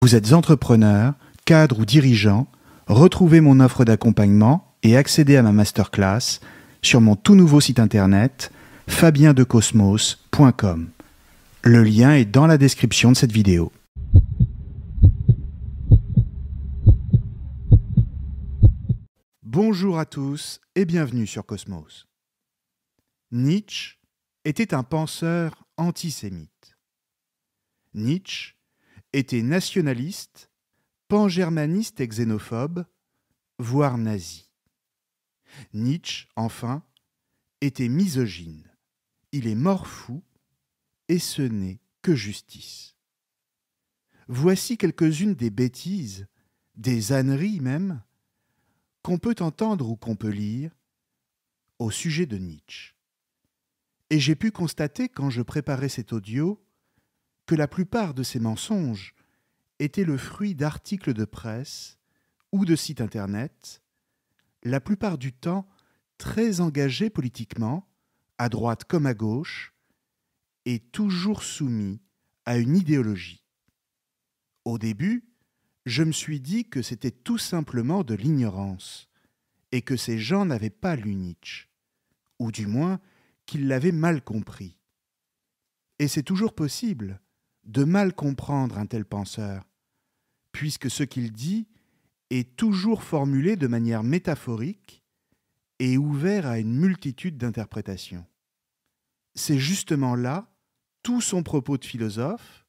Vous êtes entrepreneur, cadre ou dirigeant, retrouvez mon offre d'accompagnement et accédez à ma masterclass sur mon tout nouveau site internet fabiendecosmos.com. Le lien est dans la description de cette vidéo. Bonjour à tous et bienvenue sur Cosmos. Nietzsche était un penseur antisémite. Nietzsche était nationaliste, pangermaniste et xénophobe, voire nazi. Nietzsche, enfin, était misogyne. Il est mort fou, et ce n'est que justice. Voici quelques-unes des bêtises, des âneries même, qu'on peut entendre ou qu'on peut lire au sujet de Nietzsche. Et j'ai pu constater, quand je préparais cet audio, que la plupart de ces mensonges étaient le fruit d'articles de presse ou de sites internet, la plupart du temps très engagés politiquement, à droite comme à gauche, et toujours soumis à une idéologie. Au début, je me suis dit que c'était tout simplement de l'ignorance, et que ces gens n'avaient pas lu Nietzsche, ou du moins qu'ils l'avaient mal compris. Et c'est toujours possible de mal comprendre un tel penseur, puisque ce qu'il dit est toujours formulé de manière métaphorique et ouvert à une multitude d'interprétations. C'est justement là tout son propos de philosophe,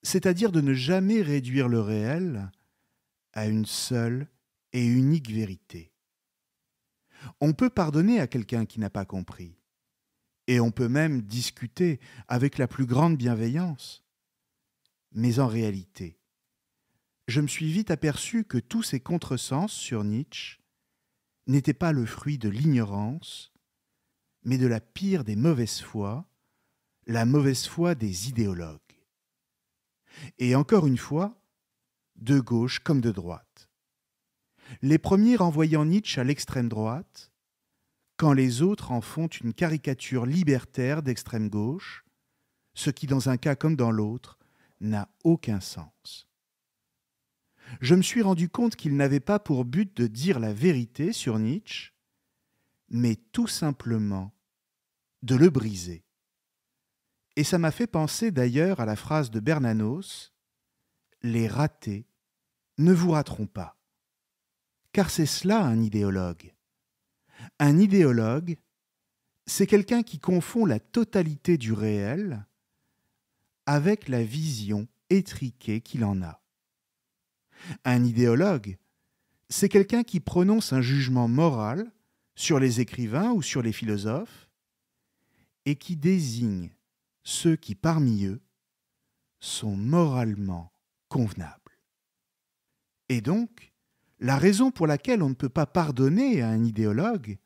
c'est-à-dire de ne jamais réduire le réel à une seule et unique vérité. On peut pardonner à quelqu'un qui n'a pas compris, et on peut même discuter avec la plus grande bienveillance. Mais en réalité, je me suis vite aperçu que tous ces contresens sur Nietzsche n'étaient pas le fruit de l'ignorance, mais de la pire des mauvaises foi, la mauvaise foi des idéologues. Et encore une fois, de gauche comme de droite. Les premiers renvoyant Nietzsche à l'extrême droite, quand les autres en font une caricature libertaire d'extrême gauche, ce qui dans un cas comme dans l'autre n'a aucun sens. Je me suis rendu compte qu'il n'avait pas pour but de dire la vérité sur Nietzsche, mais tout simplement de le briser. Et ça m'a fait penser d'ailleurs à la phrase de Bernanos, « Les ratés ne vous rateront pas ». Car c'est cela un idéologue. Un idéologue, c'est quelqu'un qui confond la totalité du réel avec la vision étriquée qu'il en a. Un idéologue, c'est quelqu'un qui prononce un jugement moral sur les écrivains ou sur les philosophes et qui désigne ceux qui, parmi eux, sont moralement convenables. Et donc, la raison pour laquelle on ne peut pas pardonner à un idéologue,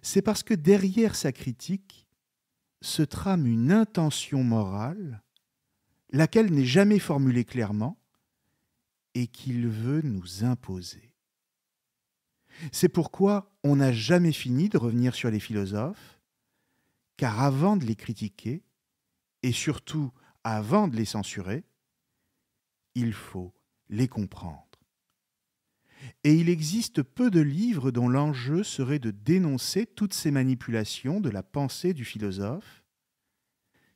c'est parce que derrière sa critique se trame une intention morale, laquelle n'est jamais formulée clairement, et qu'il veut nous imposer. C'est pourquoi on n'a jamais fini de revenir sur les philosophes, car avant de les critiquer, et surtout avant de les censurer, il faut les comprendre. Et il existe peu de livres dont l'enjeu serait de dénoncer toutes ces manipulations de la pensée du philosophe,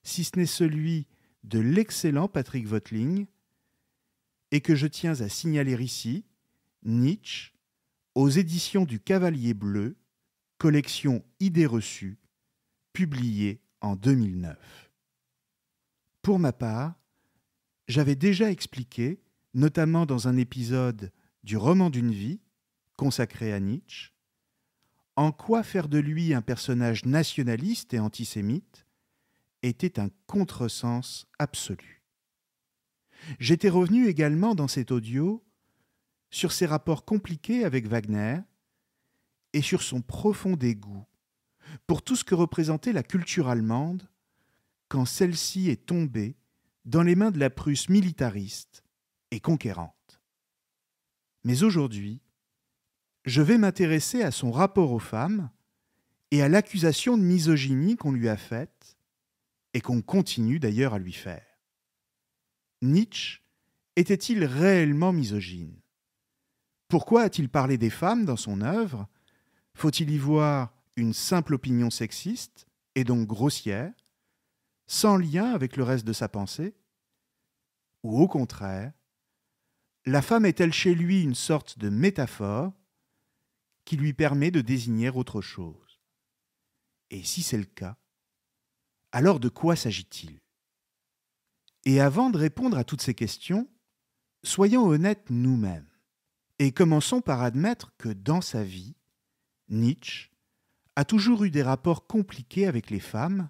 si ce n'est celui de l'excellent Patrick Voeteling, et que je tiens à signaler ici, Nietzsche, aux éditions du Cavalier Bleu, collection Idées reçues, publiée en 2009. Pour ma part, j'avais déjà expliqué, notamment dans un épisode du Roman d'une vie, consacré à Nietzsche, en quoi faire de lui un personnage nationaliste et antisémite était un contresens absolu. J'étais revenu également dans cet audio sur ses rapports compliqués avec Wagner et sur son profond dégoût pour tout ce que représentait la culture allemande quand celle-ci est tombée dans les mains de la Prusse militariste et conquérante. Mais aujourd'hui, je vais m'intéresser à son rapport aux femmes et à l'accusation de misogynie qu'on lui a faite et qu'on continue d'ailleurs à lui faire. Nietzsche était-il réellement misogyne? Pourquoi a-t-il parlé des femmes dans son œuvre? Faut-il y voir une simple opinion sexiste, et donc grossière, sans lien avec le reste de sa pensée? Ou au contraire, la femme est-elle chez lui une sorte de métaphore qui lui permet de désigner autre chose? Et si c'est le cas, alors de quoi s'agit-il? Et avant de répondre à toutes ces questions, soyons honnêtes nous-mêmes et commençons par admettre que dans sa vie, Nietzsche a toujours eu des rapports compliqués avec les femmes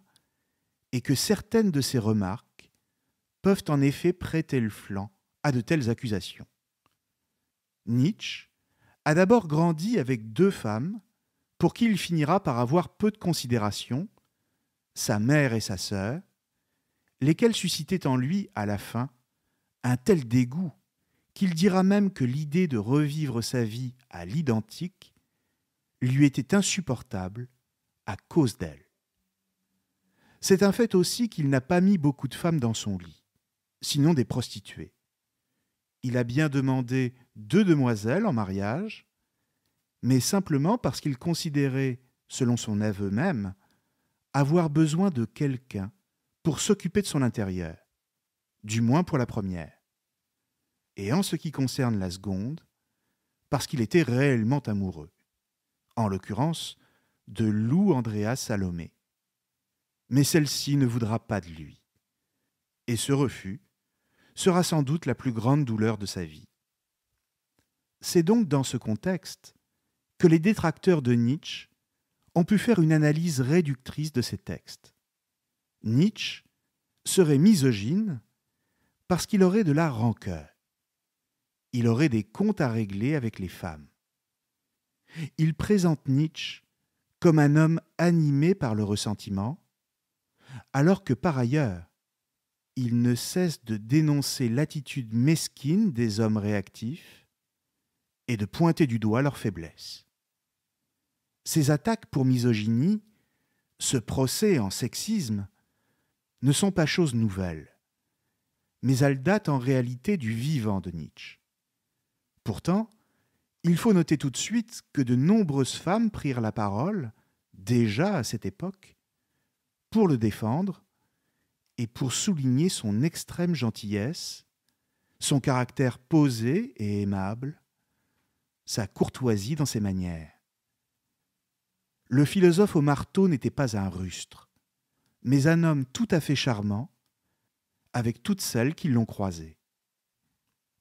et que certaines de ses remarques peuvent en effet prêter le flanc à de telles accusations. Nietzsche a d'abord grandi avec 2 femmes pour qui il finira par avoir peu de considération, sa mère et sa sœur, lesquelles suscitaient en lui, à la fin, un tel dégoût qu'il dira même que l'idée de revivre sa vie à l'identique lui était insupportable à cause d'elle. C'est un fait aussi qu'il n'a pas mis beaucoup de femmes dans son lit, sinon des prostituées. Il a bien demandé 2 demoiselles en mariage, mais simplement parce qu'il considérait, selon son aveu même, avoir besoin de quelqu'un pour s'occuper de son intérieur, du moins pour la première. Et en ce qui concerne la seconde, parce qu'il était réellement amoureux, en l'occurrence de Lou Andrea Salomé. Mais celle-ci ne voudra pas de lui. Et ce refus sera sans doute la plus grande douleur de sa vie. C'est donc dans ce contexte que les détracteurs de Nietzsche ont pu faire une analyse réductrice de ses textes. Nietzsche serait misogyne parce qu'il aurait de la rancœur. Il aurait des comptes à régler avec les femmes. Il présente Nietzsche comme un homme animé par le ressentiment, alors que par ailleurs, il ne cesse de dénoncer l'attitude mesquine des hommes réactifs et de pointer du doigt leurs faiblesses. Ces attaques pour misogynie, ce procès en sexisme, ne sont pas choses nouvelles, mais elles datent en réalité du vivant de Nietzsche. Pourtant, il faut noter tout de suite que de nombreuses femmes prirent la parole, déjà à cette époque, pour le défendre et pour souligner son extrême gentillesse, son caractère posé et aimable, sa courtoisie dans ses manières. Le philosophe au marteau n'était pas un rustre, mais un homme tout à fait charmant, avec toutes celles qui l'ont croisé.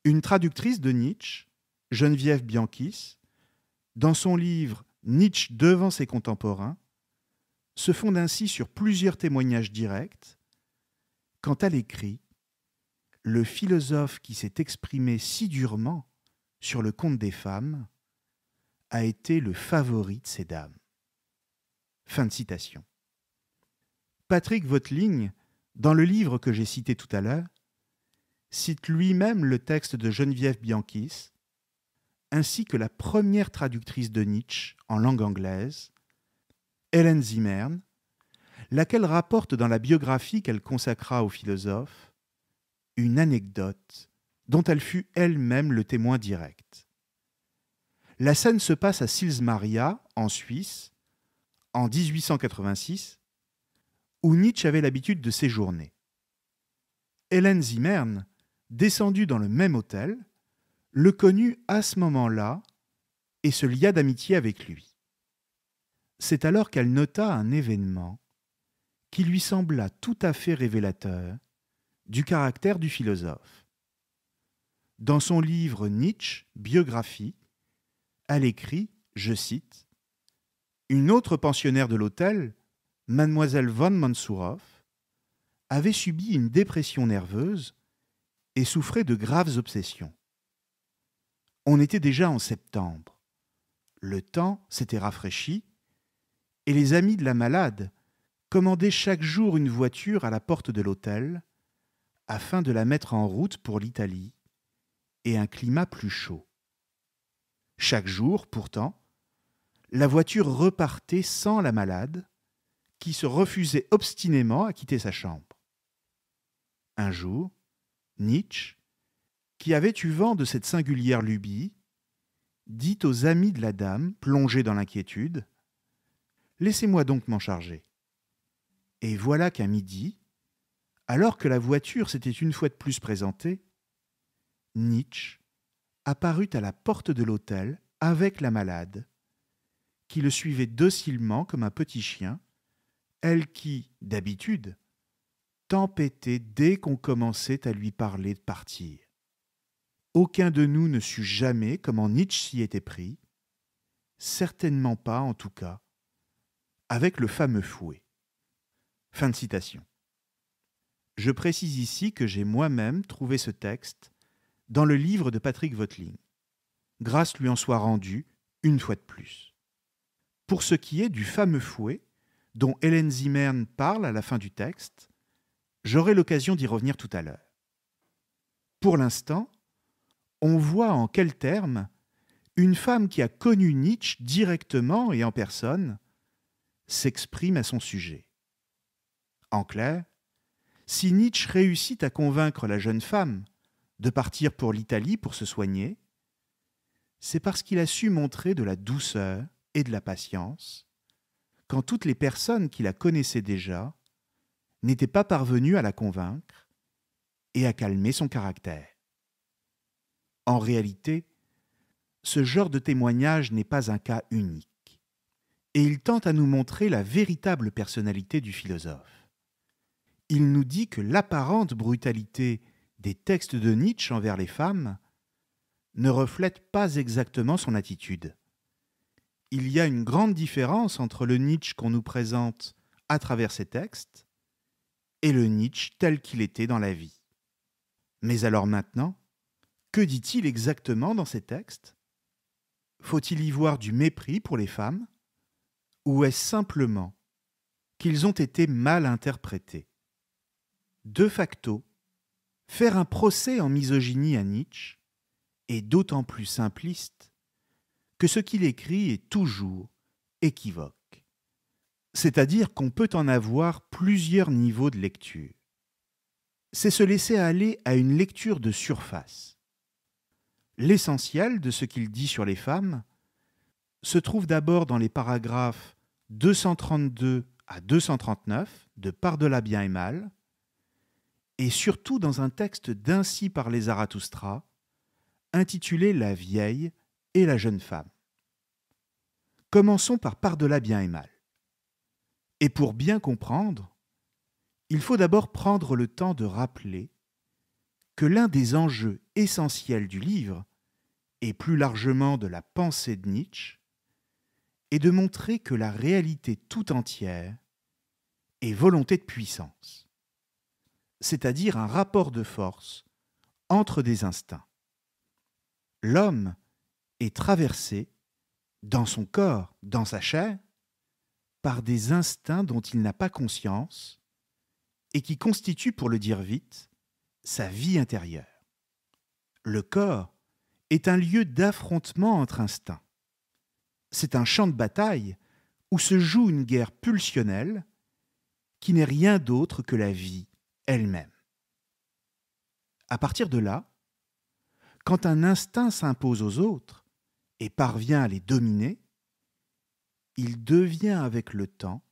Une traductrice de Nietzsche, Geneviève Bianchis, dans son livre « Nietzsche devant ses contemporains », se fonde ainsi sur plusieurs témoignages directs, quand elle écrit « Le philosophe qui s'est exprimé si durement sur le compte des femmes a été le favori de ces dames. » Fin de citation. Patrick Voeteling, dans le livre que j'ai cité tout à l'heure, cite lui-même le texte de Geneviève Bianchis, ainsi que la première traductrice de Nietzsche en langue anglaise, Hélène Zimmern, laquelle rapporte dans la biographie qu'elle consacra au philosophe une anecdote dont elle fut elle-même le témoin direct. La scène se passe à Sils Maria, en Suisse, en 1886, où Nietzsche avait l'habitude de séjourner. Hélène Zimmern, descendue dans le même hôtel, le connut à ce moment-là et se lia d'amitié avec lui. C'est alors qu'elle nota un événement qui lui sembla tout à fait révélateur du caractère du philosophe. Dans son livre Nietzsche, biographie, elle écrit, je cite, « Une autre pensionnaire de l'hôtel, mademoiselle von Mansourov, avait subi une dépression nerveuse et souffrait de graves obsessions. On était déjà en septembre. Le temps s'était rafraîchi et les amis de la malade commandaient chaque jour une voiture à la porte de l'hôtel afin de la mettre en route pour l'Italie et un climat plus chaud. Chaque jour, pourtant, la voiture repartait sans la malade, qui se refusait obstinément à quitter sa chambre. Un jour, Nietzsche, qui avait eu vent de cette singulière lubie, dit aux amis de la dame, plongés dans l'inquiétude, « Laissez-moi donc m'en charger. » Et voilà qu'à midi, alors que la voiture s'était une fois de plus présentée, Nietzsche apparut à la porte de l'hôtel avec la malade, qui le suivait docilement comme un petit chien, elle qui, d'habitude, tempêtait dès qu'on commençait à lui parler de partir. Aucun de nous ne sut jamais comment Nietzsche s'y était pris, certainement pas, en tout cas, avec le fameux fouet. Fin de citation. Je précise ici que j'ai moi-même trouvé ce texte dans le livre de Patrick Watling. Grâce lui en soit rendue, une fois de plus. Pour ce qui est du fameux fouet, dont Hélène Zimmern parle à la fin du texte, j'aurai l'occasion d'y revenir tout à l'heure. Pour l'instant, on voit en quels termes une femme qui a connu Nietzsche directement et en personne s'exprime à son sujet. En clair, si Nietzsche réussit à convaincre la jeune femme de partir pour l'Italie pour se soigner, c'est parce qu'il a su montrer de la douceur et de la patience quand toutes les personnes qui la connaissaient déjà n'étaient pas parvenues à la convaincre et à calmer son caractère. En réalité, ce genre de témoignage n'est pas un cas unique, et il tente à nous montrer la véritable personnalité du philosophe. Il nous dit que l'apparente brutalité des textes de Nietzsche envers les femmes ne reflète pas exactement son attitude. Il y a une grande différence entre le Nietzsche qu'on nous présente à travers ces textes et le Nietzsche tel qu'il était dans la vie. Mais alors maintenant, que dit-il exactement dans ces textes ? Faut-il y voir du mépris pour les femmes ? Ou est-ce simplement qu'ils ont été mal interprétés ? De facto, faire un procès en misogynie à Nietzsche est d'autant plus simpliste que ce qu'il écrit est toujours équivoque. C'est-à-dire qu'on peut en avoir plusieurs niveaux de lecture. C'est se laisser aller à une lecture de surface. L'essentiel de ce qu'il dit sur les femmes se trouve d'abord dans les paragraphes 232 à 239 de Par-delà bien et mal, et surtout dans un texte d'Ainsi parlait Zarathustra, intitulé La vieille et la jeune femme. Commençons par Par-delà bien et mal. Et pour bien comprendre, il faut d'abord prendre le temps de rappeler que l'un des enjeux essentiels du livre, et plus largement de la pensée de Nietzsche, est de montrer que la réalité tout entière est volonté de puissance, c'est-à-dire un rapport de force entre des instincts. L'homme est traversé, dans son corps, dans sa chair, par des instincts dont il n'a pas conscience et qui constituent, pour le dire vite, sa vie intérieure. Le corps est un lieu d'affrontement entre instincts. C'est un champ de bataille où se joue une guerre pulsionnelle qui n'est rien d'autre que la vie elle-même. À partir de là, quand un instinct s'impose aux autres et parvient à les dominer, il devient avec le temps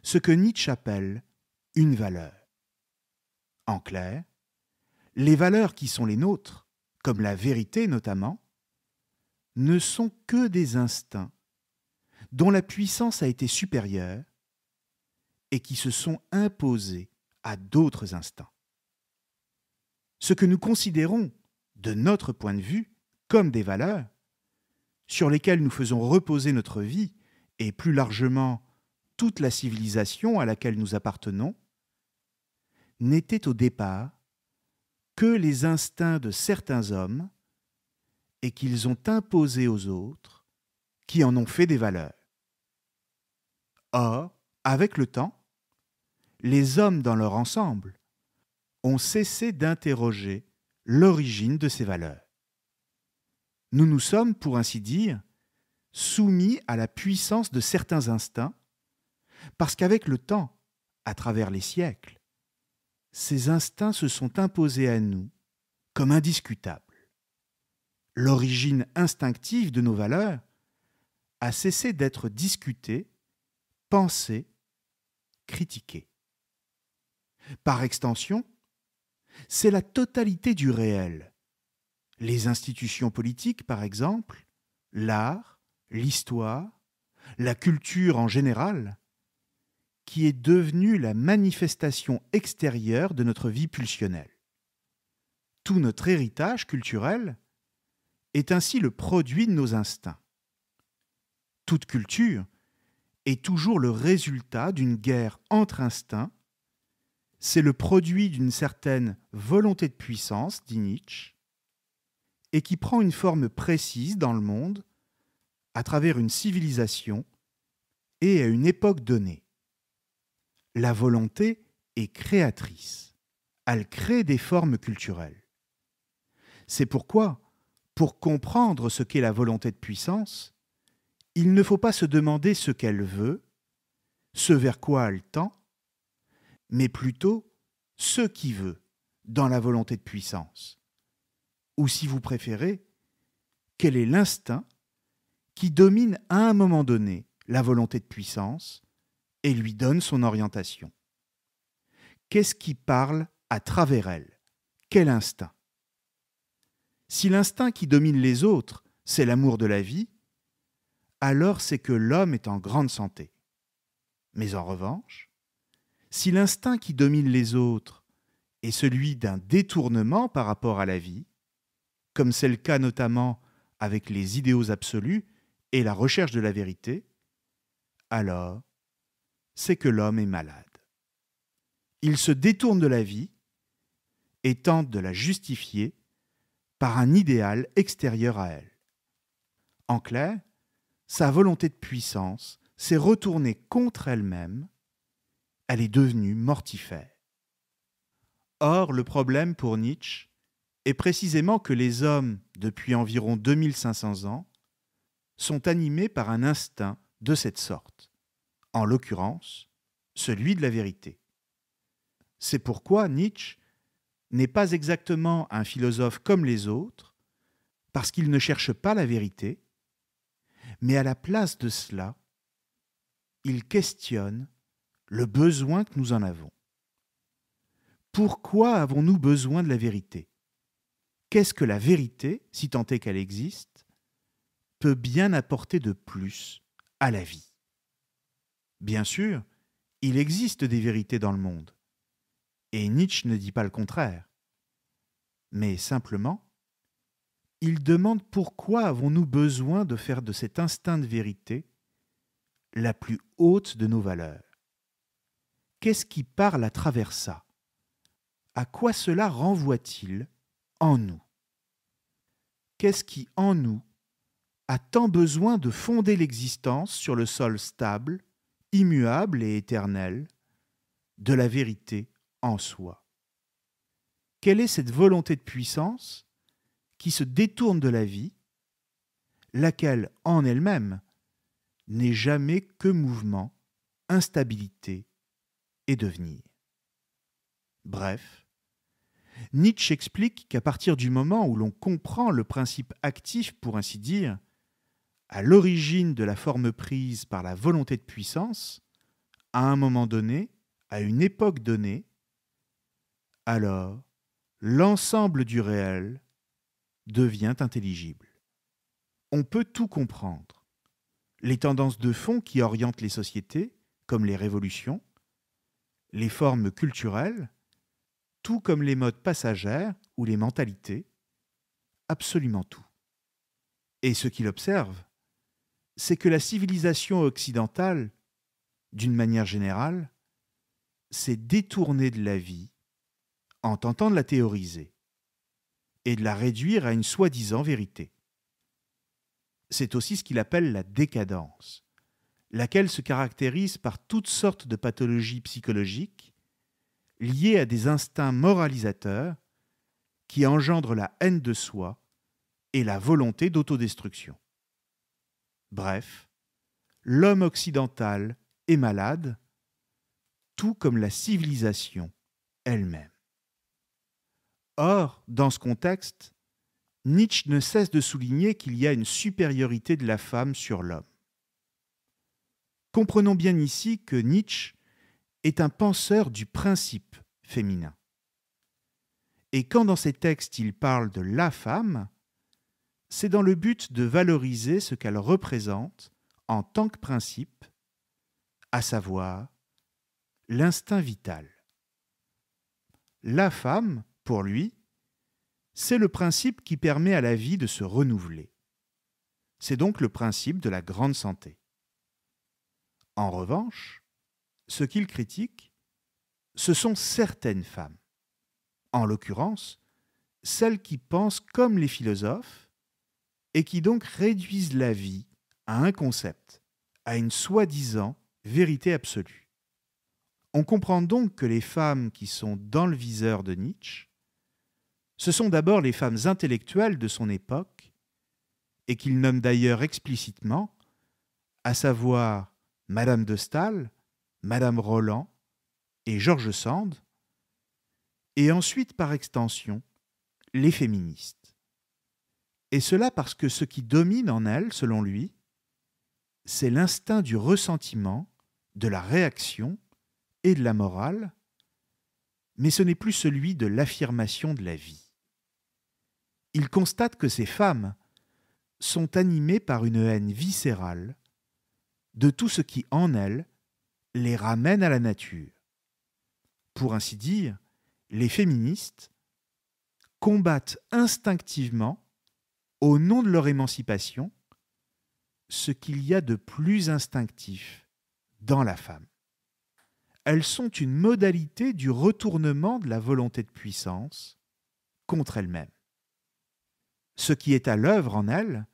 ce que Nietzsche appelle une valeur. En clair, les valeurs qui sont les nôtres, comme la vérité notamment, ne sont que des instincts dont la puissance a été supérieure et qui se sont imposés à d'autres instincts. Ce que nous considérons, de notre point de vue, comme des valeurs, sur lesquelles nous faisons reposer notre vie et plus largement toute la civilisation à laquelle nous appartenons, n'étaient au départ que les instincts de certains hommes et qu'ils ont imposés aux autres qui en ont fait des valeurs. Or, avec le temps, les hommes dans leur ensemble ont cessé d'interroger l'origine de ces valeurs. Nous nous sommes, pour ainsi dire, soumis à la puissance de certains instincts, parce qu'avec le temps, à travers les siècles, ces instincts se sont imposés à nous comme indiscutable. L'origine instinctive de nos valeurs a cessé d'être discutée, pensée, critiquée. Par extension, c'est la totalité du réel. Les institutions politiques, par exemple, l'art, l'histoire, la culture en général, qui est devenue la manifestation extérieure de notre vie pulsionnelle. Tout notre héritage culturel est ainsi le produit de nos instincts. Toute culture est toujours le résultat d'une guerre entre instincts. C'est le produit d'une certaine volonté de puissance, dit Nietzsche, et qui prend une forme précise dans le monde à travers une civilisation et à une époque donnée. La volonté est créatrice. Elle crée des formes culturelles. C'est pourquoi, pour comprendre ce qu'est la volonté de puissance, il ne faut pas se demander ce qu'elle veut, ce vers quoi elle tend, mais plutôt ce qui veut dans la volonté de puissance. Ou si vous préférez, quel est l'instinct qui domine à un moment donné la volonté de puissance et lui donne son orientation. Qu'est-ce qui parle à travers elle? Quel instinct? Si l'instinct qui domine les autres, c'est l'amour de la vie, alors c'est que l'homme est en grande santé. Mais en revanche, si l'instinct qui domine les autres est celui d'un détournement par rapport à la vie, comme c'est le cas notamment avec les idéaux absolus et la recherche de la vérité, alors c'est que l'homme est malade. Il se détourne de la vie et tente de la justifier par un idéal extérieur à elle. En clair, sa volonté de puissance s'est retournée contre elle-même, elle est devenue mortifère. Or, le problème pour Nietzsche est précisément que les hommes, depuis environ 2500 ans, sont animés par un instinct de cette sorte, en l'occurrence, celui de la vérité. C'est pourquoi Nietzsche n'est pas exactement un philosophe comme les autres, parce qu'il ne cherche pas la vérité, mais à la place de cela, il questionne le besoin que nous en avons. Pourquoi avons-nous besoin de la vérité? Qu'est-ce que la vérité, si tant est qu'elle existe, peut bien apporter de plus à la vie? Bien sûr, il existe des vérités dans le monde, et Nietzsche ne dit pas le contraire. Mais simplement, il demande pourquoi avons-nous besoin de faire de cet instinct de vérité la plus haute de nos valeurs? Qu'est-ce qui parle à travers ça? À quoi cela renvoie-t-il en nous? Qu'est-ce qui, en nous, a tant besoin de fonder l'existence sur le sol stable, immuable et éternel de la vérité en soi? Quelle est cette volonté de puissance qui se détourne de la vie, laquelle, en elle-même, n'est jamais que mouvement, instabilité et devenir? Bref, Nietzsche explique qu'à partir du moment où l'on comprend le principe actif, pour ainsi dire, à l'origine de la forme prise par la volonté de puissance, à un moment donné, à une époque donnée, alors l'ensemble du réel devient intelligible. On peut tout comprendre. Les tendances de fond qui orientent les sociétés, comme les révolutions, les formes culturelles, tout comme les modes passagères ou les mentalités, absolument tout. Et ce qu'il observe, c'est que la civilisation occidentale, d'une manière générale, s'est détournée de la vie en tentant de la théoriser et de la réduire à une soi-disant vérité. C'est aussi ce qu'il appelle la décadence, laquelle se caractérise par toutes sortes de pathologies psychologiques liées à des instincts moralisateurs qui engendrent la haine de soi et la volonté d'autodestruction. Bref, l'homme occidental est malade, tout comme la civilisation elle-même. Or, dans ce contexte, Nietzsche ne cesse de souligner qu'il y a une supériorité de la femme sur l'homme. Comprenons bien ici que Nietzsche est un penseur du principe féminin. Et quand dans ses textes il parle de la femme, c'est dans le but de valoriser ce qu'elle représente en tant que principe, à savoir l'instinct vital. La femme, pour lui, c'est le principe qui permet à la vie de se renouveler. C'est donc le principe de la grande santé. En revanche, ce qu'il critique, ce sont certaines femmes, en l'occurrence, celles qui pensent comme les philosophes et qui donc réduisent la vie à un concept, à une soi-disant vérité absolue. On comprend donc que les femmes qui sont dans le viseur de Nietzsche, ce sont d'abord les femmes intellectuelles de son époque, et qu'il nomme d'ailleurs explicitement, à savoir Madame de Staël, Madame Roland et George Sand, et ensuite par extension les féministes. Et cela parce que ce qui domine en elles, selon lui, c'est l'instinct du ressentiment, de la réaction et de la morale, mais ce n'est plus celui de l'affirmation de la vie. Il constate que ces femmes sont animées par une haine viscérale de tout ce qui, en elles, les ramène à la nature. Pour ainsi dire, les féministes combattent instinctivement, au nom de leur émancipation, ce qu'il y a de plus instinctif dans la femme. Elles sont une modalité du retournement de la volonté de puissance contre elle-même. Ce qui est à l'œuvre en elle,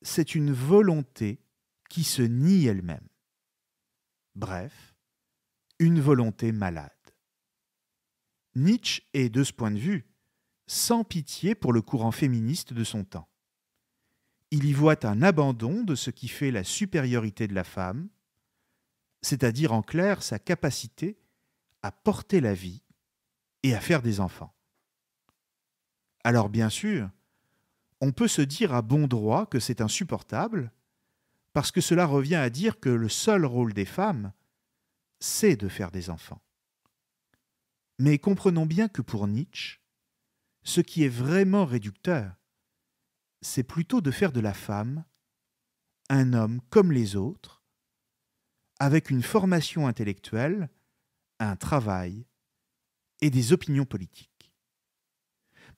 c'est une volonté qui se nie elle-même. Bref, une volonté malade. Nietzsche est, de ce point de vue, sans pitié pour le courant féministe de son temps. Il y voit un abandon de ce qui fait la supériorité de la femme, c'est-à-dire en clair sa capacité à porter la vie et à faire des enfants. Alors bien sûr, on peut se dire à bon droit que c'est insupportable, parce que cela revient à dire que le seul rôle des femmes, c'est de faire des enfants. Mais comprenons bien que pour Nietzsche, ce qui est vraiment réducteur, c'est plutôt de faire de la femme un homme comme les autres, avec une formation intellectuelle, un travail et des opinions politiques.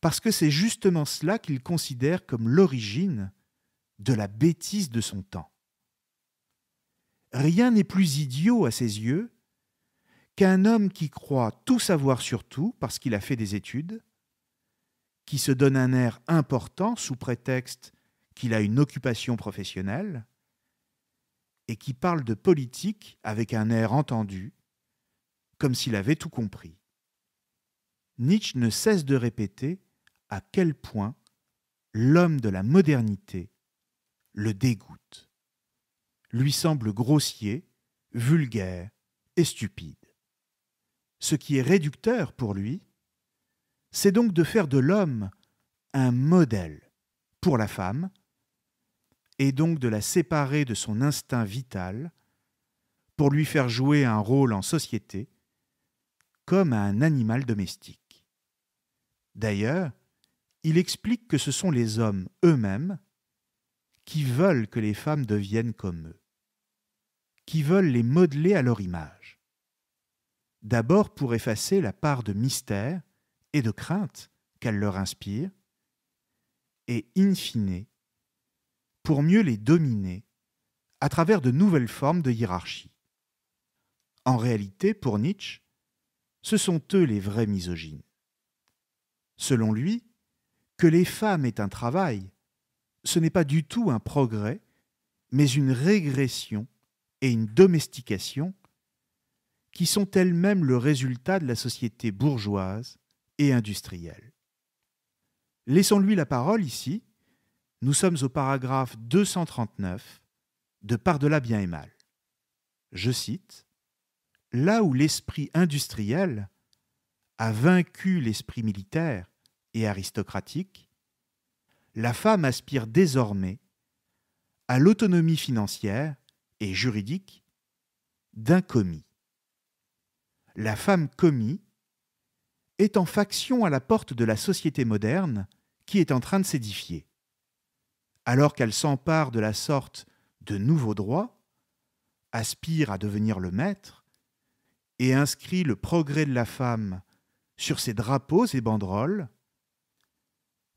Parce que c'est justement cela qu'il considère comme l'origine de la bêtise de son temps. Rien n'est plus idiot à ses yeux qu'un homme qui croit tout savoir sur tout parce qu'il a fait des études, qui se donne un air important sous prétexte qu'il a une occupation professionnelle et qui parle de politique avec un air entendu, comme s'il avait tout compris. Nietzsche ne cesse de répéter à quel point l'homme de la modernité le dégoûte, lui semble grossier, vulgaire et stupide. Ce qui est réducteur pour lui, c'est donc de faire de l'homme un modèle pour la femme, et donc de la séparer de son instinct vital pour lui faire jouer un rôle en société comme à un animal domestique. D'ailleurs, il explique que ce sont les hommes eux-mêmes qui veulent que les femmes deviennent comme eux, qui veulent les modeler à leur image. D'abord pour effacer la part de mystère et de crainte qu'elles leur inspirent, et in fine, pour mieux les dominer à travers de nouvelles formes de hiérarchie. En réalité, pour Nietzsche, ce sont eux les vrais misogynes. Selon lui, que les femmes aient un travail, ce n'est pas du tout un progrès, mais une régression et une domestication qui sont elles-mêmes le résultat de la société bourgeoise et industrielle. Laissons-lui la parole ici. Nous sommes au paragraphe 239 de Par-delà bien et mal. Je cite : « Là où l'esprit industriel a vaincu l'esprit militaire et aristocratique, la femme aspire désormais à l'autonomie financière et juridique d'un commis. La femme commis est en faction à la porte de la société moderne qui est en train de s'édifier. Alors qu'elle s'empare de la sorte de nouveaux droits, aspire à devenir le maître et inscrit le progrès de la femme sur ses drapeaux et banderoles,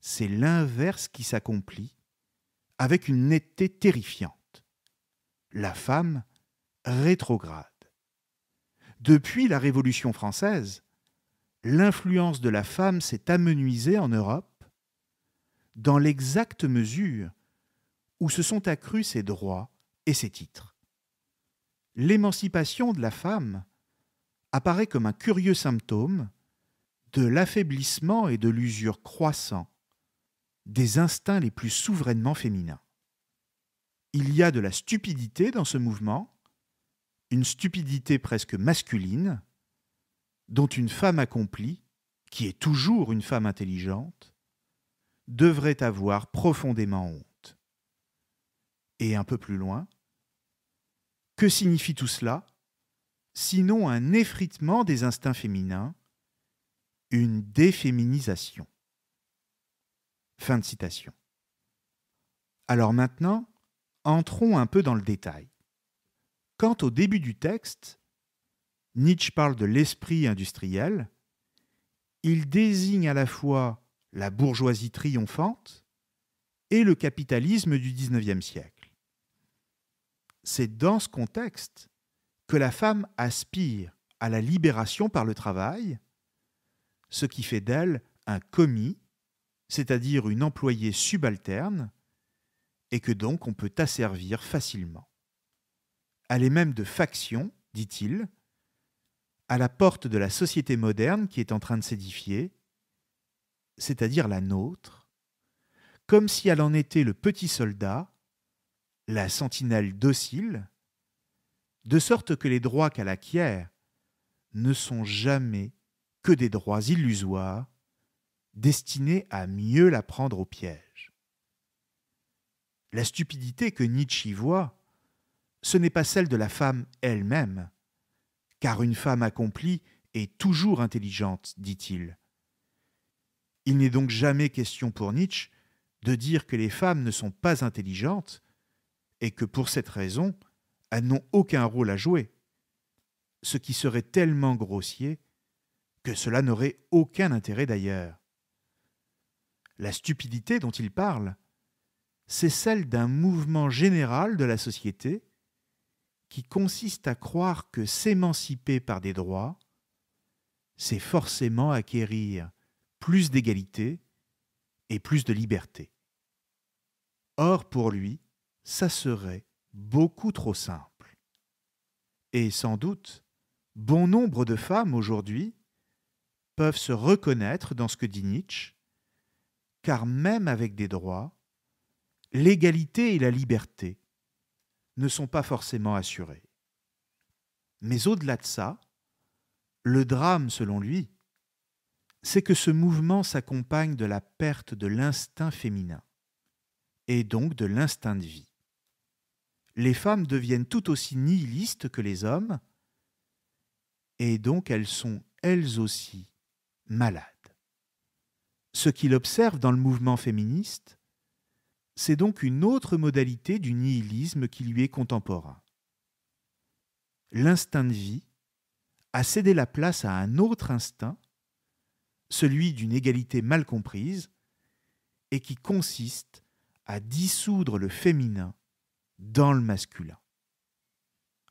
c'est l'inverse qui s'accomplit avec une netteté terrifiante. La femme rétrograde. Depuis la Révolution française, l'influence de la femme s'est amenuisée en Europe dans l'exacte mesure où se sont accrus ses droits et ses titres. L'émancipation de la femme apparaît comme un curieux symptôme de l'affaiblissement et de l'usure croissant des instincts les plus souverainement féminins. Il y a de la stupidité dans ce mouvement, une stupidité presque masculine, dont une femme accomplie, qui est toujours une femme intelligente, devrait avoir profondément honte. Et un peu plus loin, que signifie tout cela, sinon un effritement des instincts féminins, une déféminisation. Fin de citation. Alors maintenant, entrons un peu dans le détail. Quant au début du texte, Nietzsche parle de l'esprit industriel. Il désigne à la fois la bourgeoisie triomphante et le capitalisme du XIXe siècle. C'est dans ce contexte que la femme aspire à la libération par le travail, ce qui fait d'elle un commis, c'est-à-dire une employée subalterne, et que donc on peut asservir facilement. Elle est même de faction, dit-il, à la porte de la société moderne qui est en train de s'édifier, c'est-à-dire la nôtre, comme si elle en était le petit soldat, la sentinelle docile, de sorte que les droits qu'elle acquiert ne sont jamais que des droits illusoires, destinés à mieux la prendre au piège. La stupidité que Nietzsche y voit, ce n'est pas celle de la femme elle-même, car une femme accomplie est toujours intelligente, dit-il. Il n'est donc jamais question pour Nietzsche de dire que les femmes ne sont pas intelligentes et que pour cette raison, elles n'ont aucun rôle à jouer, ce qui serait tellement grossier que cela n'aurait aucun intérêt d'ailleurs. La stupidité dont il parle, c'est celle d'un mouvement général de la société qui consiste à croire que s'émanciper par des droits, c'est forcément acquérir plus d'égalité et plus de liberté. Or, pour lui, ça serait beaucoup trop simple. Et sans doute, bon nombre de femmes aujourd'hui peuvent se reconnaître dans ce que dit Nietzsche, car même avec des droits, l'égalité et la liberté ne sont pas forcément assurées. Mais au-delà de ça, le drame, selon lui, c'est que ce mouvement s'accompagne de la perte de l'instinct féminin, et donc de l'instinct de vie. Les femmes deviennent tout aussi nihilistes que les hommes, et donc elles sont elles aussi malades. Ce qu'il observe dans le mouvement féministe, c'est donc une autre modalité du nihilisme qui lui est contemporain. L'instinct de vie a cédé la place à un autre instinct, celui d'une égalité mal comprise, et qui consiste à dissoudre le féminin dans le masculin.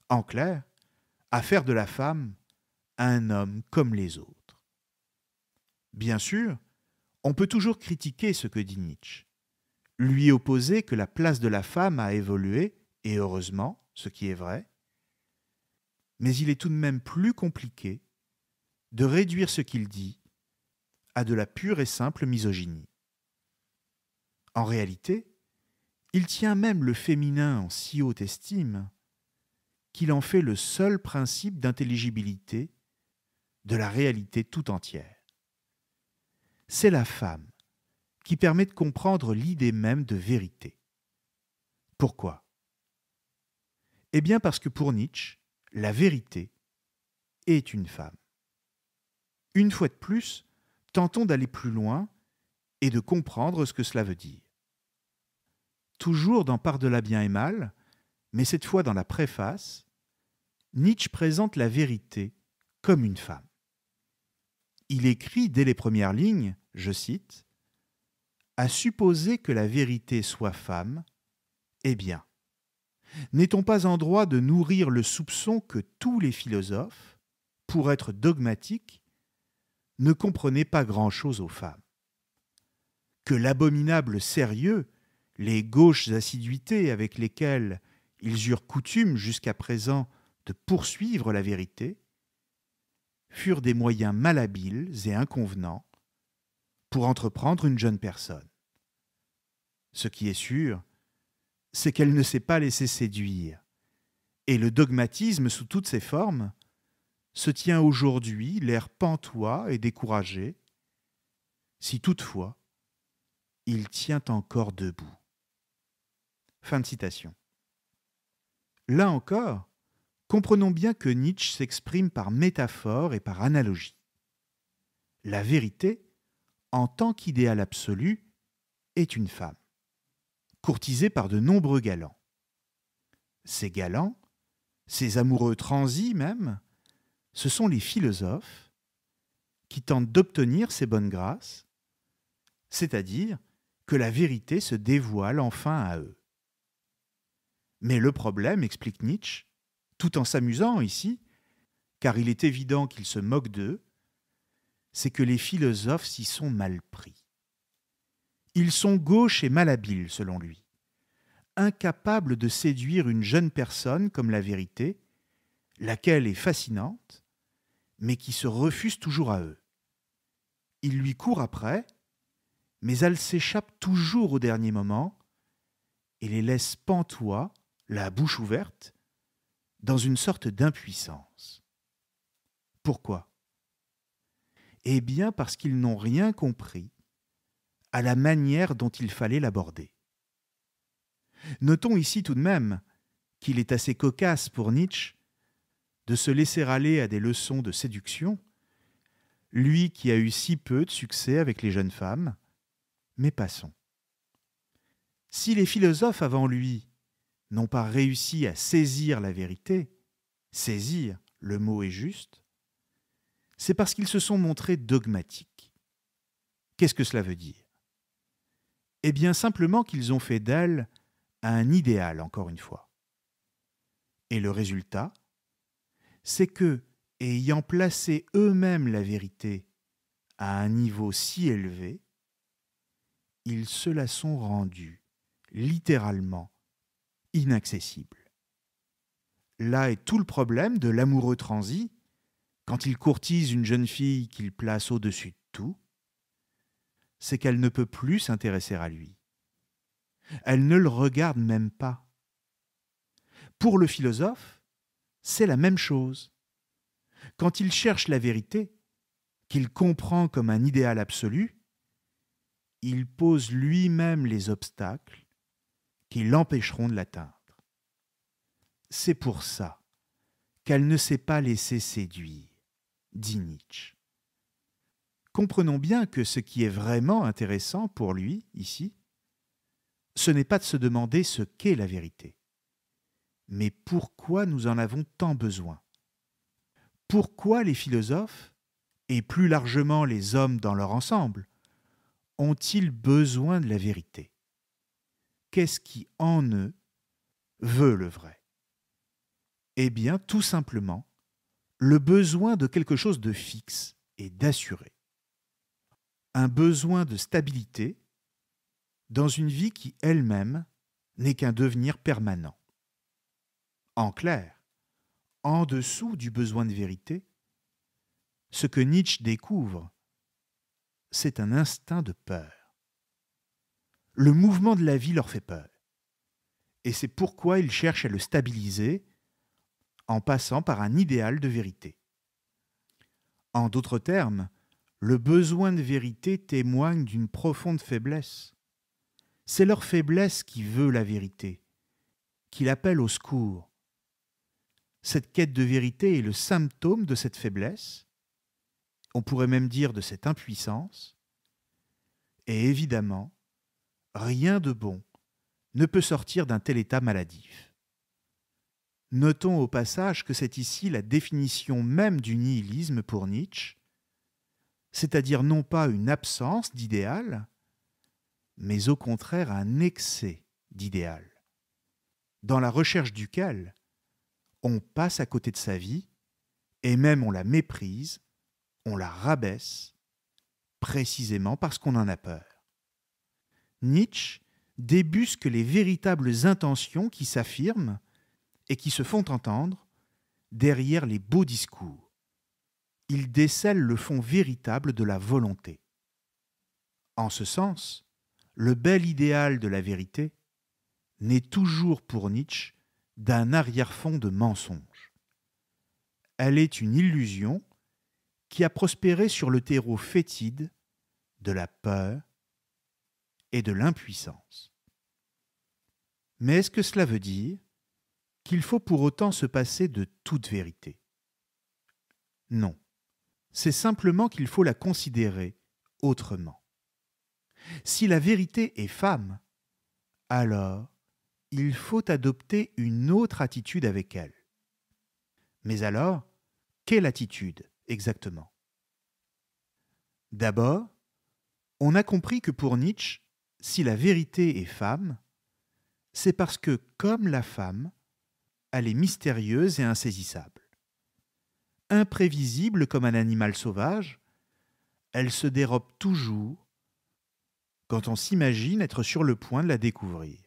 En clair, à faire de la femme un homme comme les autres. Bien sûr, on peut toujours critiquer ce que dit Nietzsche, lui opposer que la place de la femme a évolué, et heureusement, ce qui est vrai, mais il est tout de même plus compliqué de réduire ce qu'il dit à de la pure et simple misogynie. En réalité, il tient même le féminin en si haute estime qu'il en fait le seul principe d'intelligibilité de la réalité tout entière. c'est la femme qui permet de comprendre l'idée même de vérité. Pourquoi ? Eh bien parce que pour Nietzsche, la vérité est une femme. Une fois de plus, tentons d'aller plus loin et de comprendre ce que cela veut dire. Toujours dans Par-delà bien et mal, mais cette fois dans la préface, Nietzsche présente la vérité comme une femme. Il écrit dès les premières lignes, je cite, « À supposer que la vérité soit femme, eh bien, n'est-on pas en droit de nourrir le soupçon que tous les philosophes, pour être dogmatiques, ne comprenaient pas grand-chose aux femmes? Que l'abominable sérieux, les gauches assiduités avec lesquelles ils eurent coutume jusqu'à présent de poursuivre la vérité, furent des moyens malhabiles et inconvenants pour entreprendre une jeune personne. Ce qui est sûr, c'est qu'elle ne s'est pas laissée séduire, et le dogmatisme sous toutes ses formes se tient aujourd'hui l'air pantois et découragé, si toutefois il tient encore debout. » Fin de citation. Là encore, comprenons bien que Nietzsche s'exprime par métaphore et par analogie. La vérité, en tant qu'idéal absolu, est une femme, courtisée par de nombreux galants. Ces galants, ces amoureux transis même, ce sont les philosophes qui tentent d'obtenir ces bonnes grâces, c'est-à-dire que la vérité se dévoile enfin à eux. Mais le problème, explique Nietzsche, tout en s'amusant ici, car il est évident qu'il se moque d'eux, c'est que les philosophes s'y sont mal pris. Ils sont gauches et malhabiles, selon lui, incapables de séduire une jeune personne comme la vérité, laquelle est fascinante, mais qui se refuse toujours à eux. Ils lui courent après, mais elle s'échappe toujours au dernier moment et les laisse pantois, la bouche ouverte, dans une sorte d'impuissance. Pourquoi ? Eh bien parce qu'ils n'ont rien compris à la manière dont il fallait l'aborder. Notons ici tout de même qu'il est assez cocasse pour Nietzsche de se laisser aller à des leçons de séduction, lui qui a eu si peu de succès avec les jeunes femmes, mais passons. Si les philosophes avant lui n'ont pas réussi à saisir la vérité, saisir, le mot est juste, c'est parce qu'ils se sont montrés dogmatiques. Qu'est-ce que cela veut dire ? Eh bien simplement qu'ils ont fait d'elle un idéal, encore une fois. Et le résultat, c'est que, ayant placé eux-mêmes la vérité à un niveau si élevé, ils se la sont rendue, littéralement, inaccessible. Là est tout le problème de l'amoureux transi, quand il courtise une jeune fille qu'il place au-dessus de tout, c'est qu'elle ne peut plus s'intéresser à lui. Elle ne le regarde même pas. Pour le philosophe, c'est la même chose. Quand il cherche la vérité, qu'il comprend comme un idéal absolu, il pose lui-même les obstacles qui l'empêcheront de l'atteindre. C'est pour ça qu'elle ne s'est pas laissée séduire, dit Nietzsche. Comprenons bien que ce qui est vraiment intéressant pour lui, ici, ce n'est pas de se demander ce qu'est la vérité, mais pourquoi nous en avons tant besoin. Pourquoi les philosophes, et plus largement les hommes dans leur ensemble, ont-ils besoin de la vérité ? Qu'est-ce qui, en eux, veut le vrai ? Eh bien, tout simplement, le besoin de quelque chose de fixe et d'assuré. Un besoin de stabilité dans une vie qui elle-même n'est qu'un devenir permanent. En clair, en dessous du besoin de vérité, ce que Nietzsche découvre, c'est un instinct de peur. Le mouvement de la vie leur fait peur. Et c'est pourquoi ils cherchent à le stabiliser en passant par un idéal de vérité. En d'autres termes, le besoin de vérité témoigne d'une profonde faiblesse. C'est leur faiblesse qui veut la vérité, qui l'appelle au secours. Cette quête de vérité est le symptôme de cette faiblesse, on pourrait même dire de cette impuissance, et évidemment, rien de bon ne peut sortir d'un tel état maladif. Notons au passage que c'est ici la définition même du nihilisme pour Nietzsche, c'est-à-dire non pas une absence d'idéal, mais au contraire un excès d'idéal, dans la recherche duquel on passe à côté de sa vie et même on la méprise, on la rabaisse, précisément parce qu'on en a peur. Nietzsche débusque les véritables intentions qui s'affirment et qui se font entendre derrière les beaux discours. Il décèle le fond véritable de la volonté. En ce sens, le bel idéal de la vérité n'est toujours pour Nietzsche d'un arrière-fond de mensonge. Elle est une illusion qui a prospéré sur le terreau fétide de la peur et de l'impuissance. Mais est-ce que cela veut dire qu'il faut pour autant se passer de toute vérité? Non, c'est simplement qu'il faut la considérer autrement. Si la vérité est femme, alors il faut adopter une autre attitude avec elle. Mais alors, quelle attitude exactement? D'abord, on a compris que pour Nietzsche, si la vérité est femme, c'est parce que, comme la femme, elle est mystérieuse et insaisissable. Imprévisible comme un animal sauvage, elle se dérobe toujours quand on s'imagine être sur le point de la découvrir.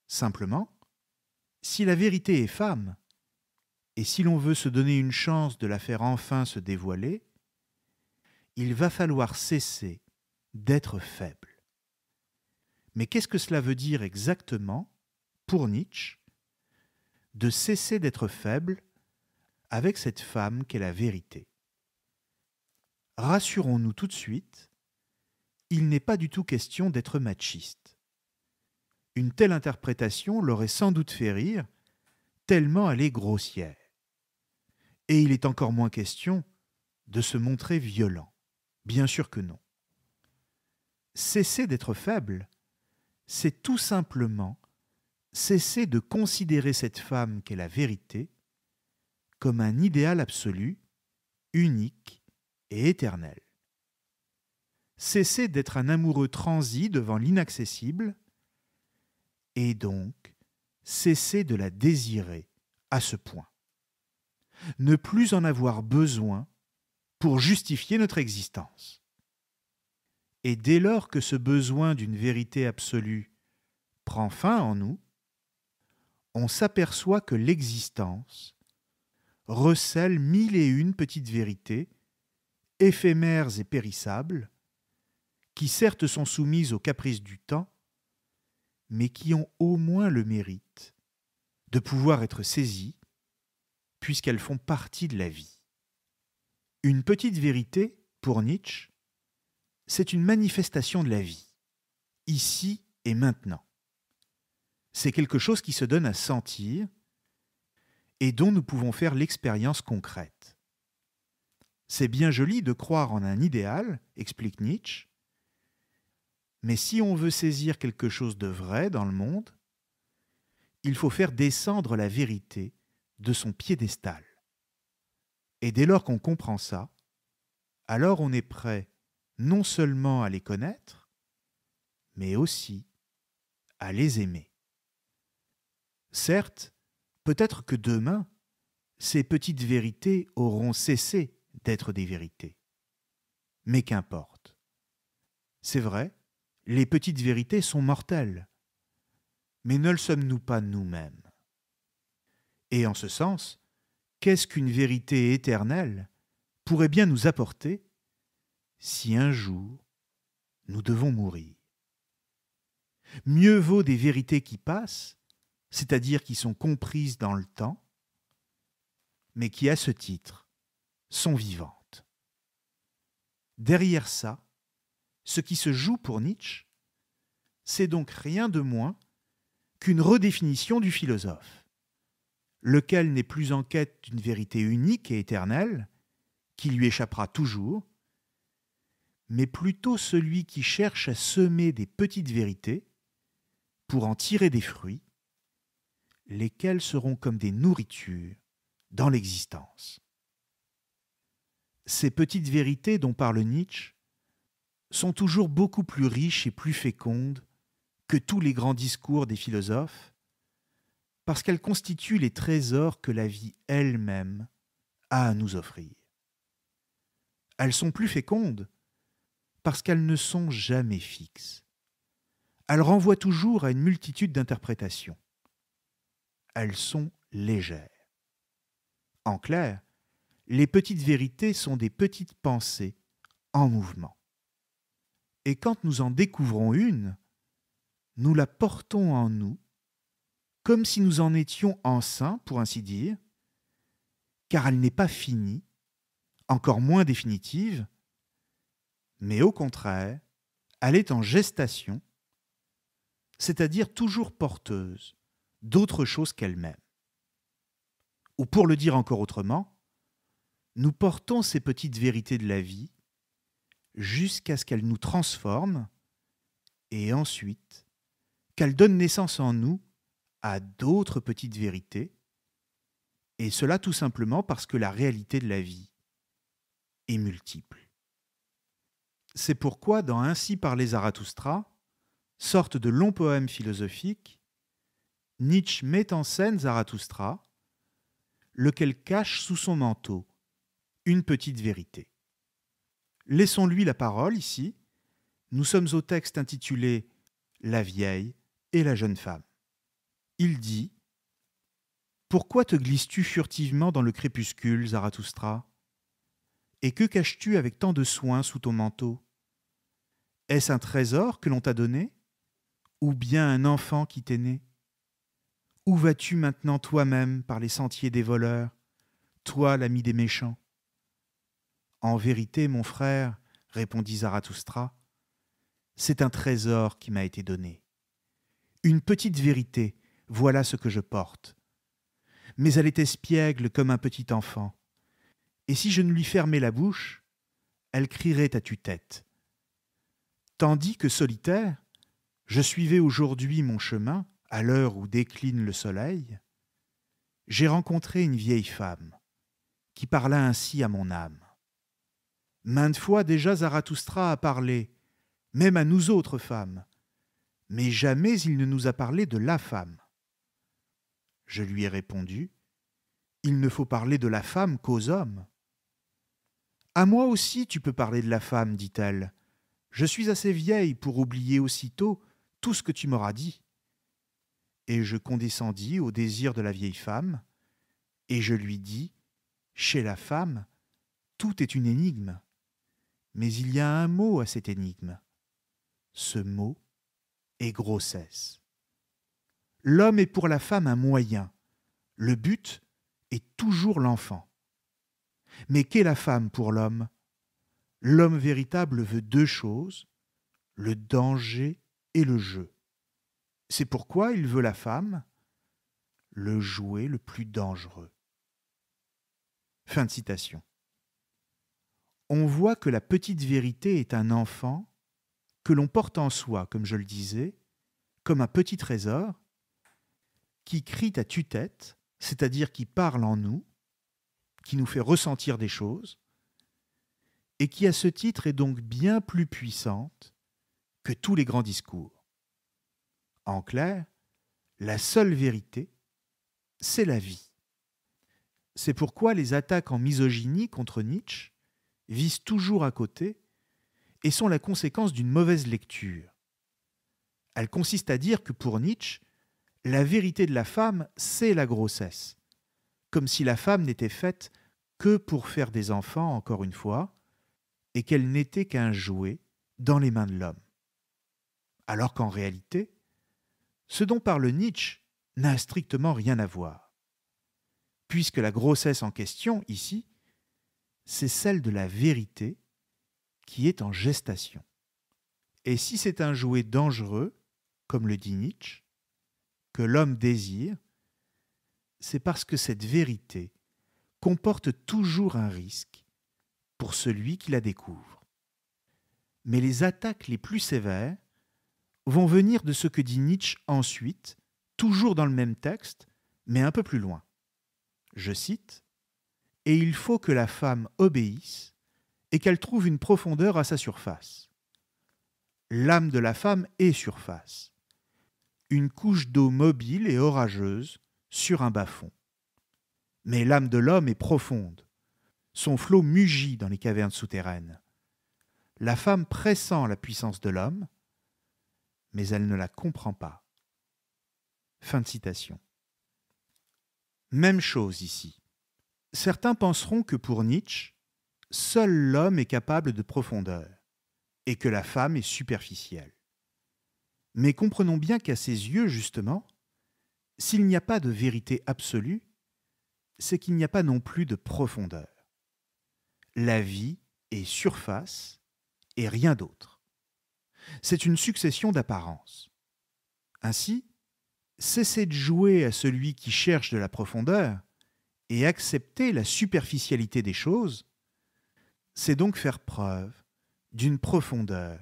Simplement, si la vérité est femme, et si l'on veut se donner une chance de la faire enfin se dévoiler, il va falloir cesser d'être faible. Mais qu'est-ce que cela veut dire exactement, pour Nietzsche, de cesser d'être faible avec cette femme qu'est la vérité? Rassurons-nous tout de suite, il n'est pas du tout question d'être machiste. Une telle interprétation l'aurait sans doute fait rire, tellement elle est grossière. Et il est encore moins question de se montrer violent. Bien sûr que non. Cesser d'être faible, c'est tout simplement cesser de considérer cette femme qu'est la vérité comme un idéal absolu, unique et éternel. Cesser d'être un amoureux transi devant l'inaccessible et donc cesser de la désirer à ce point. Ne plus en avoir besoin pour justifier notre existence. Et dès lors que ce besoin d'une vérité absolue prend fin en nous, on s'aperçoit que l'existence recèle 1001 petites vérités, éphémères et périssables, qui certes sont soumises aux caprices du temps, mais qui ont au moins le mérite de pouvoir être saisies, puisqu'elles font partie de la vie. Une petite vérité, pour Nietzsche, c'est une manifestation de la vie, ici et maintenant. C'est quelque chose qui se donne à sentir et dont nous pouvons faire l'expérience concrète. C'est bien joli de croire en un idéal, explique Nietzsche, mais si on veut saisir quelque chose de vrai dans le monde, il faut faire descendre la vérité de son piédestal. Et dès lors qu'on comprend ça, alors on est prêt non seulement à les connaître, mais aussi à les aimer. Certes, peut-être que demain, ces petites vérités auront cessé d'être des vérités. Mais qu'importe. C'est vrai, les petites vérités sont mortelles. Mais ne le sommes-nous pas nous-mêmes? Et en ce sens, qu'est-ce qu'une vérité éternelle pourrait bien nous apporter si un jour nous devons mourir? Mieux vaut des vérités qui passent, c'est-à-dire qui sont comprises dans le temps, mais qui, à ce titre, sont vivantes. derrière ça, ce qui se joue pour Nietzsche, c'est donc rien de moins qu'une redéfinition du philosophe, lequel n'est plus en quête d'une vérité unique et éternelle, qui lui échappera toujours, mais plutôt celui qui cherche à semer des petites vérités pour en tirer des fruits, lesquels seront comme des nourritures dans l'existence. Ces petites vérités dont parle Nietzsche sont toujours beaucoup plus riches et plus fécondes que tous les grands discours des philosophes, parce qu'elles constituent les trésors que la vie elle-même a à nous offrir. Elles sont plus fécondes parce qu'elles ne sont jamais fixes. Elles renvoient toujours à une multitude d'interprétations. Elles sont légères. En clair, les petites vérités sont des petites pensées en mouvement. Et quand nous en découvrons une, nous la portons en nous, comme si nous en étions enceints, pour ainsi dire, car elle n'est pas finie, encore moins définitive, mais au contraire, elle est en gestation, c'est-à-dire toujours porteuse d'autre chose qu'elle-même. Ou pour le dire encore autrement, nous portons ces petites vérités de la vie jusqu'à ce qu'elles nous transforment et ensuite qu'elles donnent naissance en nous à d'autres petites vérités, et cela tout simplement parce que la réalité de la vie est multiple. C'est pourquoi dans Ainsi parlait Zarathustra, sorte de long poème philosophique, Nietzsche met en scène Zarathustra, lequel cache sous son manteau une petite vérité. Laissons-lui la parole ici. Nous sommes au texte intitulé « La vieille et la jeune femme ». Il dit « Pourquoi te glisses-tu furtivement dans le crépuscule, Zarathustra ? Et que caches-tu avec tant de soin sous ton manteau ? Est-ce un trésor que l'on t'a donné ? Ou bien un enfant qui t'est né ? Où vas-tu maintenant toi-même par les sentiers des voleurs, toi l'ami des méchants ? En vérité, mon frère, répondit Zarathustra, c'est un trésor qui m'a été donné. Une petite vérité, voilà ce que je porte. Mais elle est espiègle comme un petit enfant. Et si je ne lui fermais la bouche, elle crierait à tue-tête. Tandis que solitaire, je suivais aujourd'hui mon chemin, à l'heure où décline le soleil, j'ai rencontré une vieille femme qui parla ainsi à mon âme. Maintes fois déjà Zarathustra a parlé, même à nous autres femmes, mais jamais il ne nous a parlé de la femme. Je lui ai répondu, il ne faut parler de la femme qu'aux hommes. À moi aussi tu peux parler de la femme, dit-elle. Je suis assez vieille pour oublier aussitôt tout ce que tu m'auras dit. Et je condescendis au désir de la vieille femme, et je lui dis, chez la femme, tout est une énigme. Mais il y a un mot à cette énigme. Ce mot est grossesse. L'homme est pour la femme un moyen. Le but est toujours l'enfant. Mais qu'est la femme pour l'homme ? L'homme véritable veut deux choses, le danger et le jeu. C'est pourquoi il veut la femme, le jouet le plus dangereux. Fin de citation. On voit que la petite vérité est un enfant que l'on porte en soi, comme je le disais, comme un petit trésor, qui crie à tue-tête, c'est-à-dire qui parle en nous, qui nous fait ressentir des choses, et qui à ce titre est donc bien plus puissante que tous les grands discours. En clair, la seule vérité, c'est la vie. C'est pourquoi les attaques en misogynie contre Nietzsche visent toujours à côté et sont la conséquence d'une mauvaise lecture. Elles consistent à dire que pour Nietzsche, la vérité de la femme, c'est la grossesse, comme si la femme n'était faite que pour faire des enfants, encore une fois, et qu'elle n'était qu'un jouet dans les mains de l'homme. Alors qu'en réalité, ce dont parle Nietzsche n'a strictement rien à voir, puisque la grossesse en question, ici, c'est celle de la vérité qui est en gestation. Et si c'est un jouet dangereux, comme le dit Nietzsche, que l'homme désire, c'est parce que cette vérité comporte toujours un risque pour celui qui la découvre. Mais les attaques les plus sévères vont venir de ce que dit Nietzsche ensuite, toujours dans le même texte, mais un peu plus loin. Je cite, « Et il faut que la femme obéisse et qu'elle trouve une profondeur à sa surface. L'âme de la femme est surface, une couche d'eau mobile et orageuse sur un bas-fond. Mais l'âme de l'homme est profonde, son flot mugit dans les cavernes souterraines. La femme pressent la puissance de l'homme, mais elle ne la comprend pas. » Fin de citation. Même chose ici. Certains penseront que pour Nietzsche, seul l'homme est capable de profondeur et que la femme est superficielle. Mais comprenons bien qu'à ses yeux, justement, s'il n'y a pas de vérité absolue, c'est qu'il n'y a pas non plus de profondeur. La vie est surface et rien d'autre. C'est une succession d'apparences. Ainsi, cesser de jouer à celui qui cherche de la profondeur et accepter la superficialité des choses, c'est donc faire preuve d'une profondeur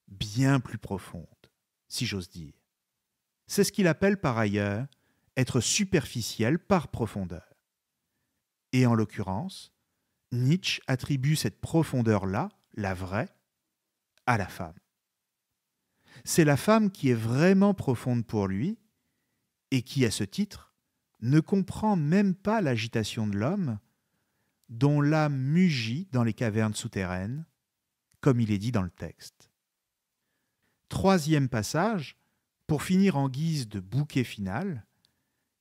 bien plus profonde, si j'ose dire. C'est ce qu'il appelle par ailleurs être superficiel par profondeur. Et en l'occurrence, Nietzsche attribue cette profondeur-là, la vraie, à la femme. C'est la femme qui est vraiment profonde pour lui et qui, à ce titre, ne comprend même pas l'agitation de l'homme, dont l'âme mugit dans les cavernes souterraines, comme il est dit dans le texte. Troisième passage, pour finir en guise de bouquet final,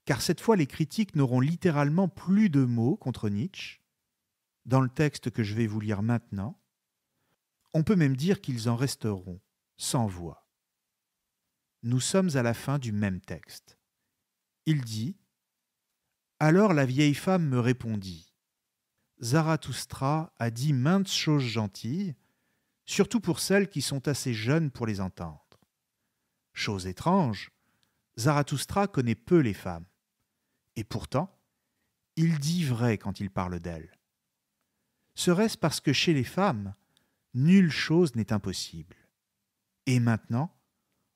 car cette fois les critiques n'auront littéralement plus de mots contre Nietzsche. Dans le texte que je vais vous lire maintenant, on peut même dire qu'ils en resteront sans voix. Nous sommes à la fin du même texte. Il dit « Alors la vieille femme me répondit. Zarathustra a dit maintes choses gentilles, surtout pour celles qui sont assez jeunes pour les entendre. Chose étrange, Zarathustra connaît peu les femmes. Et pourtant, il dit vrai quand il parle d'elles. Serait-ce parce que chez les femmes, nulle chose n'est impossible. Et maintenant,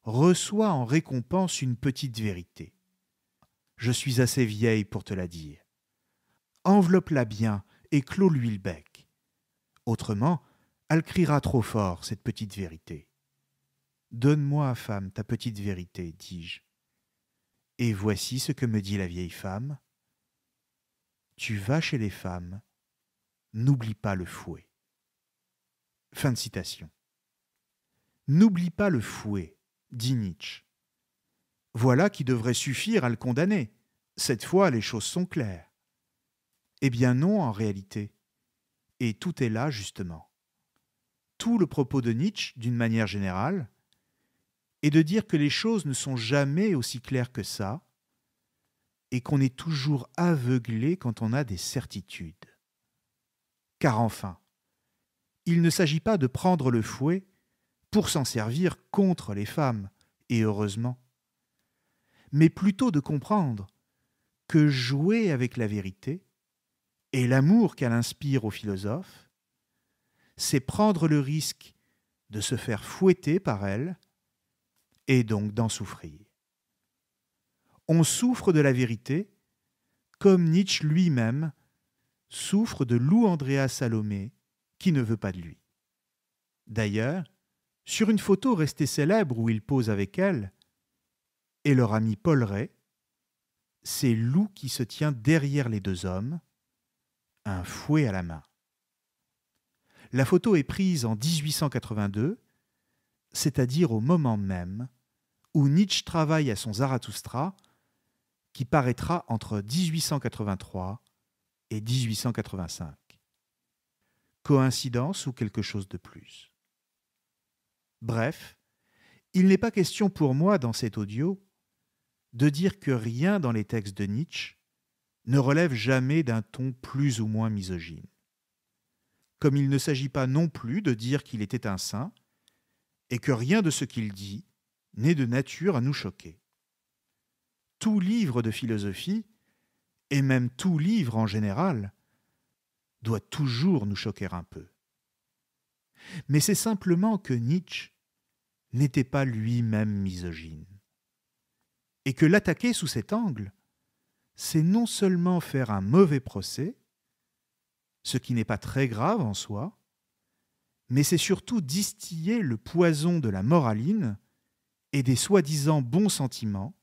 reçois en récompense une petite vérité. Je suis assez vieille pour te la dire. Enveloppe-la bien et clôt-lui le bec. Autrement, elle criera trop fort, cette petite vérité. Donne-moi, femme, ta petite vérité, dis-je. Et voici ce que me dit la vieille femme. Tu vas chez les femmes, n'oublie pas le fouet. Fin de citation. N'oublie pas le fouet, dit Nietzsche. Voilà qui devrait suffire à le condamner. Cette fois, les choses sont claires. Eh bien non, en réalité. Et tout est là, justement. Tout le propos de Nietzsche, d'une manière générale, est de dire que les choses ne sont jamais aussi claires que ça et qu'on est toujours aveuglé quand on a des certitudes. Car enfin, il ne s'agit pas de prendre le fouet pour s'en servir contre les femmes, et heureusement, mais plutôt de comprendre que jouer avec la vérité et l'amour qu'elle inspire aux philosophes, c'est prendre le risque de se faire fouetter par elle et donc d'en souffrir. On souffre de la vérité comme Nietzsche lui-même souffre de Lou Andrea Salomé qui ne veut pas de lui. D'ailleurs, sur une photo restée célèbre où il pose avec elle et leur ami Paul Ray, c'est Lou qui se tient derrière les deux hommes, un fouet à la main. La photo est prise en 1882, c'est-à-dire au moment même où Nietzsche travaille à son Zarathustra, qui paraîtra entre 1883 et 1885. Coïncidence ou quelque chose de plus? Bref, il n'est pas question pour moi dans cet audio de dire que rien dans les textes de Nietzsche ne relève jamais d'un ton plus ou moins misogyne. comme il ne s'agit pas non plus de dire qu'il était un saint, et que rien de ce qu'il dit n'est de nature à nous choquer. Tout livre de philosophie, et même tout livre en général, doit toujours nous choquer un peu. Mais c'est simplement que Nietzsche n'était pas lui-même misogyne. Et que l'attaquer sous cet angle, c'est non seulement faire un mauvais procès, ce qui n'est pas très grave en soi, mais c'est surtout distiller le poison de la moraline et des soi-disant bons sentiments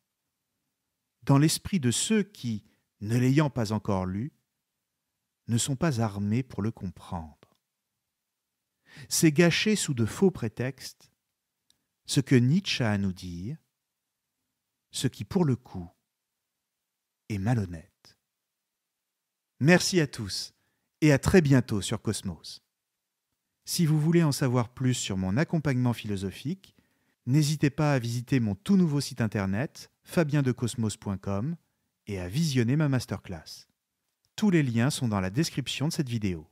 dans l'esprit de ceux qui, ne l'ayant pas encore lu, ne sont pas armés pour le comprendre. C'est gâcher sous de faux prétextes ce que Nietzsche a à nous dire, ce qui pour le coup est malhonnête. Merci à tous et à très bientôt sur Cosmos. Si vous voulez en savoir plus sur mon accompagnement philosophique, n'hésitez pas à visiter mon tout nouveau site internet fabiendecosmos.com et à visionner ma masterclass. Tous les liens sont dans la description de cette vidéo.